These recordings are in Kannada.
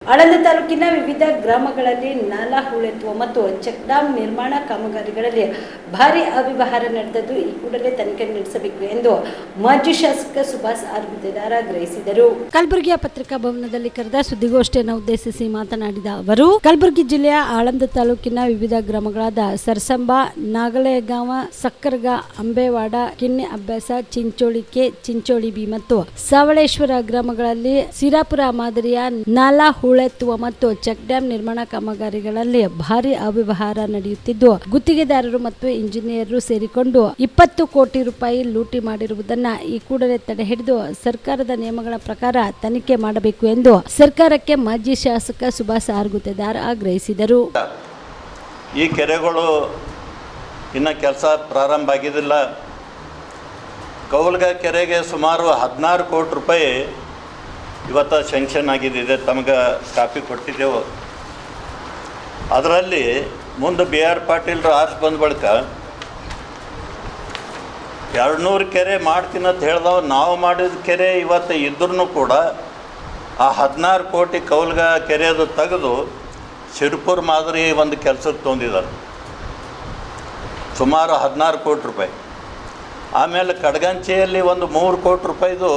ಆಳಂದ ತಾಲೂಕಿನ ವಿವಿಧ ಗ್ರಾಮಗಳಲ್ಲಿ ನಾಲಾ ಹೂಳೆತ್ತುವ ಮತ್ತು ಚೆಕ್ ಡ್ಯಾಂ ನಿರ್ಮಾಣ ಕಾಮಗಾರಿಗಳಲ್ಲಿ ಭಾರಿ ಅವ್ಯವಹಾರ ನಡೆದದ್ದು ಈ ಕೂಡಲೇ ತನಿಖೆ ನಡೆಸಬೇಕು ಎಂದು ಮಾಜಿ ಶಾಸಕ ಸುಭಾಸ್ ಆರ್ ಗುತ್ತೇದಾರ್ ಆಗ್ರಹಿಸಿದರು. ಕಲಬುರಗಿಯ ಪತ್ರಿಕಾ ಭವನದಲ್ಲಿ ಕರೆದ ಸುದ್ದಿಗೋಷ್ಠಿಯನ್ನು ಉದ್ದೇಶಿಸಿ ಮಾತನಾಡಿದ ಅವರು, ಕಲಬುರಗಿ ಜಿಲ್ಲೆಯ ಆಳಂದ ತಾಲೂಕಿನ ವಿವಿಧ ಗ್ರಾಮಗಳಾದ ಸರ್ಸಂಬ, ನಾಗಲೇಗಾಂವ, ಸಕ್ಕರ್ಗ, ಅಂಬೇವಾಡ, ಕಿನ್ನೆ ಅಭ್ಯಾಸ, ಚಿಂಚೋಳಿ ಕೆ, ಚಿಂಚೋಳಿ ಬಿ ಮತ್ತು ಸಾವಳೇಶ್ವರ ಗ್ರಾಮಗಳಲ್ಲಿ ಸಿರಾಪುರ ಮಾದರಿಯ ನಾಲಾ ಹೂಳೆತ್ತುವ ಮತ್ತು ಚೆಕ್ ಡ್ಯಾಂ ನಿರ್ಮಾಣ ಕಾಮಗಾರಿಗಳಲ್ಲಿ ಭಾರಿ ಅವ್ಯವಹಾರ ನಡೆಯುತ್ತಿದ್ದು, ಗುತ್ತಿಗೆದಾರರು ಮತ್ತು ಇಂಜಿನಿಯರ್ರು ಸೇರಿಕೊಂಡು 20 ಕೋಟಿ ರೂಪಾಯಿ ಲೂಟಿ ಮಾಡಿರುವುದನ್ನ ಈ ಕೂಡಲೇ ತಡೆ ಹಿಡಿದು ಸರ್ಕಾರದ ನಿಯಮಗಳ ಪ್ರಕಾರ ತನಿಖೆ ಮಾಡಬೇಕು ಎಂದು ಸರ್ಕಾರಕ್ಕೆ ಮಾಜಿ ಶಾಸಕ ಸುಭಾಸ್ ಆರ್ ಗುತ್ತೇದಾರ್ ಆಗ್ರಹಿಸಿದರು. ಈ ಕೆರೆಗಳು ಇನ್ನು ಕೆಲಸ ಪ್ರಾರಂಭ ಆಗಿದ್ದಿಲ್ಲ. ಕೌಲ್ಗ ಕೆರೆಗೆ ಸುಮಾರು 16 ಕೋಟಿ ರೂಪಾಯಿ ಇವತ್ತು ಶಂಕ್ಷನ್ ಆಗಿದ್ದಿದೆ. ತಮಗೆ ಕಾಪಿ ಕೊಟ್ಟಿದ್ದೆವು. ಅದರಲ್ಲಿ ಮುಂದೆ BR ಪಾಟೀಲ್ರು ಆರ್ಸ್ ಬಂದ ಬಳಿಕ 200 ಕೆರೆ ಮಾಡ್ತೀನಿ ಅಂತ ಹೇಳ್ದವ. ನಾವು ಮಾಡಿದ ಕೆರೆ ಇವತ್ತು ಇದ್ರೂ ಕೂಡ ಆ 16 ಕೋಟಿ ಕೌಲ್ಗ ಕೆರೆದು ತೆಗೆದು ಸಿರ್ಪುರ್ ಮಾದರಿ ಒಂದು ಕೆಲಸಕ್ಕೆ ತೊಂದಿದ್ದಾರೆ, ಸುಮಾರು 16 ಕೋಟಿ ರೂಪಾಯಿ. ಆಮೇಲೆ ಕಡಗಂಚಿಯಲ್ಲಿ ಒಂದು 3 ಕೋಟಿ ರೂಪಾಯಿದು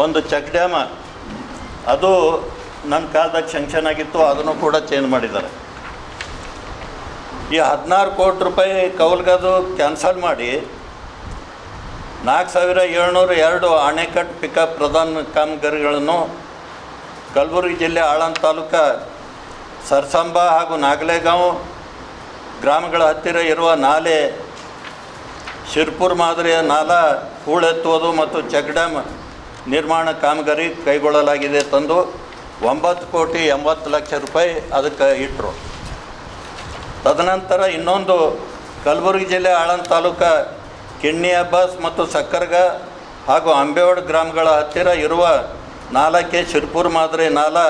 ಒಂದು ಚೆಕ್ ಡ್ಯಾಮ, ಅದು ನನ್ನ ಕಾಲದಾಗ ಶಂಕ್ಷನ್ ಆಗಿತ್ತು, ಅದನ್ನು ಕೂಡ ಚೇಂಜ್ ಮಾಡಿದ್ದಾರೆ. ಈ 16 ಕೋಟಿ ರೂಪಾಯಿ ಕೌಲ್ಗದು ಕ್ಯಾನ್ಸಲ್ ಮಾಡಿ 4702 ಅಣೆಕಟ್ಟು ಪಿಕಪ್ ಪ್ರಧಾನ ಕಾಮಗಾರಿಗಳನ್ನು ಕಲಬುರಗಿ ಜಿಲ್ಲೆ ಆಳಂದ ತಾಲೂಕು ಸರ್ಸಂಬ ಹಾಗೂ ನಾಗಲೇಗಾಂವ್ ಗ್ರಾಮಗಳ ಹತ್ತಿರ ಇರುವ ನಾಲೆ, ಶಿರ್ಪುರ್ ಮಾದರಿಯ ನಾಲಾ ಹೂಳೆತ್ತುವುದು ಮತ್ತು ಚೆಕ್ ಡ್ಯಾಮ್ ನಿರ್ಮಾಣ ಕಾಮಗಾರಿ ಕೈಗೊಳ್ಳಲಾಗಿದೆ ತಂದು 9,80,00,000 ರೂಪಾಯಿ ಅದಕ್ಕೆ ಇಟ್ಟರು. ತದನಂತರ ಇನ್ನೊಂದು ಕಲಬುರಗಿ ಜಿಲ್ಲೆ ಆಳಂದ ತಾಲೂಕು ಕಿನ್ನಿ ಅಬ್ಬಾಸ್ ಮತ್ತು ಸಕ್ಕರ್ಗ ಹಾಗೂ ಅಂಬೇವಾಡ ಗ್ರಾಮಗಳ ಹತ್ತಿರ ಇರುವ ನಾಲಕ್ಕೆ ಶಿರ್ಪುರ್ ಮಾದರಿ ನಾಲಾ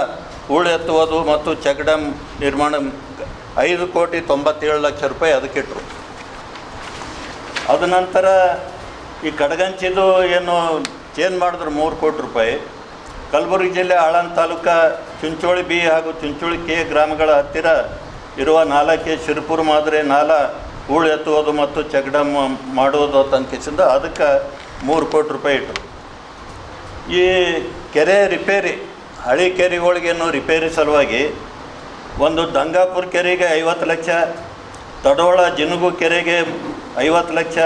ಹೂಳೆತ್ತುವುದು ಮತ್ತು ಚೆಕ್ ಡ್ಯಾಮ್ ನಿರ್ಮಾಣ 5,97,00,000 ರೂಪಾಯಿ ಅದಕ್ಕಿಟ್ಟರು. ಅದ ನಂತರ ಈ ಕಡಗಂಚಿದು ಏನು ಚೇಂಜ್ ಮಾಡಿದ್ರು 3 ಕೋಟಿ ರೂಪಾಯಿ. ಕಲಬುರಗಿ ಜಿಲ್ಲೆ ಆಳಂದ ತಾಲೂಕು ಚಿಂಚೋಳಿ ಬಿ ಹಾಗೂ ಚಿಂಚೋಳಿ ಕೆ ಗ್ರಾಮಗಳ ಹತ್ತಿರ ಇರುವ ನಾಲಕ್ಕೆ ಶಿರ್ಪುರ್ ಮಾದರಿ ನಾಲಾ ಹೂಳು ಎತ್ತುವುದು ಮತ್ತು ಚೆಕ್ ಡ್ಯಾಮ್ ಮಾಡುವುದು ತನಕಿಸಿಂದ ಅದಕ್ಕೆ 3 ಕೋಟಿ ರೂಪಾಯಿ ಇಟ್ಟರು. ಈ ಕೆರೆ ರಿಪೇರಿ, ಹಳಿ ಕೆರೆಗಳಿಗೇನು ರಿಪೇರಿ ಸಲುವಾಗಿ ಒಂದು ದಂಗಾಪುರ ಕೆರೆಗೆ 50 ಲಕ್ಷ, ತಡೋಳ ಜಿನುಗು ಕೆರೆಗೆ 50 ಲಕ್ಷ,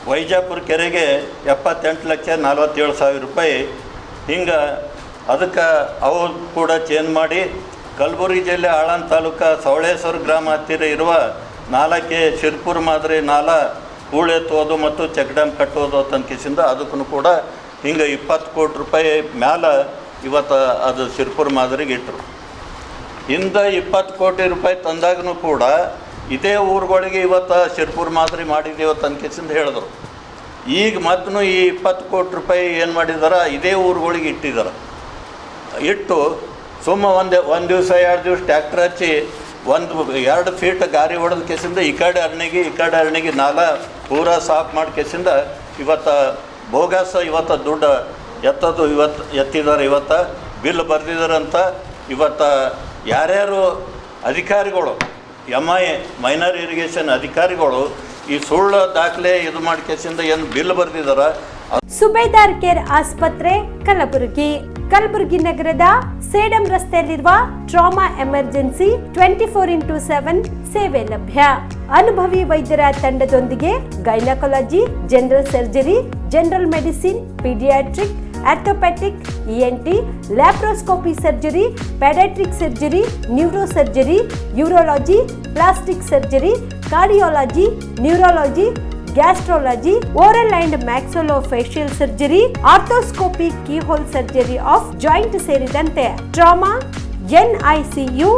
ವೈಜಾಪುರ ಕೆರೆಗೆ 78,47,000 ರೂಪಾಯಿ, ಹಿಂಗೆ ಅದಕ್ಕೆ ಅವು ಕೂಡ ಚೇಂಜ್ ಮಾಡಿ ಕಲಬುರಗಿ ಜಿಲ್ಲೆ ಆಳಂದ ತಾಲೂಕು ಸವಳೇಶ್ವರ ಗ್ರಾಮ ಹತ್ತಿರ ಇರುವ ನಾಲಕ್ಕೆ ಶಿರ್ಪುರ್ ಮಾದರಿ ನಾಲಾ ಹೂಳೆತ್ತುವುದು ಮತ್ತು ಚೆಕ್ ಡ್ಯಾಮ್ ಕಟ್ಟುವುದು ತನಕಿಸಿಂದ ಅದಕ್ಕೂ ಕೂಡ ಹಿಂಗೆ 20 ಕೋಟಿ ರೂಪಾಯಿ ಮ್ಯಾಲೆ ಇವತ್ತು ಅದು ಶಿರ್ಪುರ್ ಮಾದರಿಗೆ ಇಟ್ಟರು. ಹಿಂದೆ 20 ಕೋಟಿ ರೂಪಾಯಿ ತಂದಾಗೂ ಕೂಡ ಇದೇ ಊರುಗಳಿಗೆ ಇವತ್ತು ಶಿರ್ಪುರ್ ಮಾದರಿ ಮಾಡಿದ್ದೇವೆ ತನಕಿಸಿಂದ ಹೇಳಿದ್ರು. ಈಗ ಮತ್ತೂ ಈ 20 ಕೋಟಿ ರೂಪಾಯಿ ಏನು ಮಾಡಿದಾರೆ ಇದೇ ಊರುಗಳಿಗೆ ಇಟ್ಟಿದ್ದಾರೆ. ಇಟ್ಟು ಸುಮ್ಮ ಒಂದು ದಿವಸ 2 ದಿವಸ ಟ್ಯಾಕ್ಟ್ರ್ ಹಚ್ಚಿ 1-2 ಫೀಟ್ ಗಾರಿ ಹೊಡೆದ ಕೇಸಿಂದ ಈ ಕಡೆ ಅರಣಿಗೆ ನಾಲಾ ಪೂರಾ ಸಾಫ್ ಮಾಡಿ ಕೇಸಿಂದ ಇವತ್ತು ಬೋಗಸ್ ಇವತ್ತು ದುಡ್ಡು ಎತ್ತಿದ್ದಾರೆ. ಇವತ್ತು ಬಿಲ್ ಬರೆದಿದ್ದಾರಂತ. ಇವತ್ತು ಯಾರ್ಯಾರು ಅಧಿಕಾರಿಗಳು MI ಮೈನರ್ ಇರಿಗೇಷನ್ ಅಧಿಕಾರಿಗಳು ಈ ಸುಳ್ಳು ದಾಖಲೆ ಇದು ಮಾಡ್ಕೇಸಿಂದ ಏನು ಬಿಲ್ ಬರೆದಿದ್ದಾರೆ. ಸುಬೇದಾರ್ ಕೇರ್ ಆಸ್ಪತ್ರೆ ಕಲಬುರಗಿ ನಗರದ ಸೇಡಂ ರಸ್ತೆಯಲ್ಲಿರುವ ಟ್ರಾಮಾ ಎಮರ್ಜೆನ್ಸಿ 24x7 ಸೇವೆ ಲಭ್ಯ. ಅನುಭವಿ ವೈದ್ಯರ ತಂಡದೊಂದಿಗೆ gynaecology, general surgery, general medicine, paediatric, orthopaedic, ENT, laparoscopy surgery, paediatric surgery, neuro surgery, urology, plastic surgery, cardiology, neurology, gastrology, oral and maxillofacial surgery, arthroscopy, keyhole surgery of joint ಸೇರಿದಂತೆ ಟ್ರಾಮಾ, NICU,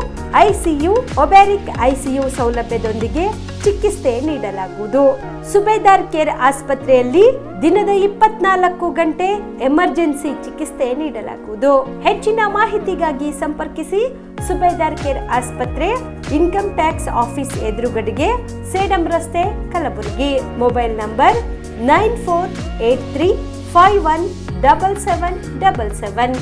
ICU, ಒಬ್ಯಾರಿಕ್ ICU ಸೌಲಭ್ಯದೊಂದಿಗೆ ಚಿಕಿತ್ಸೆ ನೀಡಲಾಗುವುದು. ಸುಬೇದಾರ್ ಕೇರ್ ಆಸ್ಪತ್ರೆಯಲ್ಲಿ ದಿನದ 24 ಗಂಟೆ ಎಮರ್ಜೆನ್ಸಿ ಚಿಕಿತ್ಸೆ ನೀಡಲಾಗುವುದು. ಹೆಚ್ಚಿನ ಮಾಹಿತಿಗಾಗಿ ಸಂಪರ್ಕಿಸಿ ಸುಬೇದಾರ್ ಕೇರ್ ಆಸ್ಪತ್ರೆ, ಇನ್ಕಮ್ ಟ್ಯಾಕ್ಸ್ ಆಫೀಸ್ ಎದುರುಗಡೆಗೆ, ಸೇಡಂ ರಸ್ತೆ, ಕಲಬುರಗಿ. Mobile number 9483517777.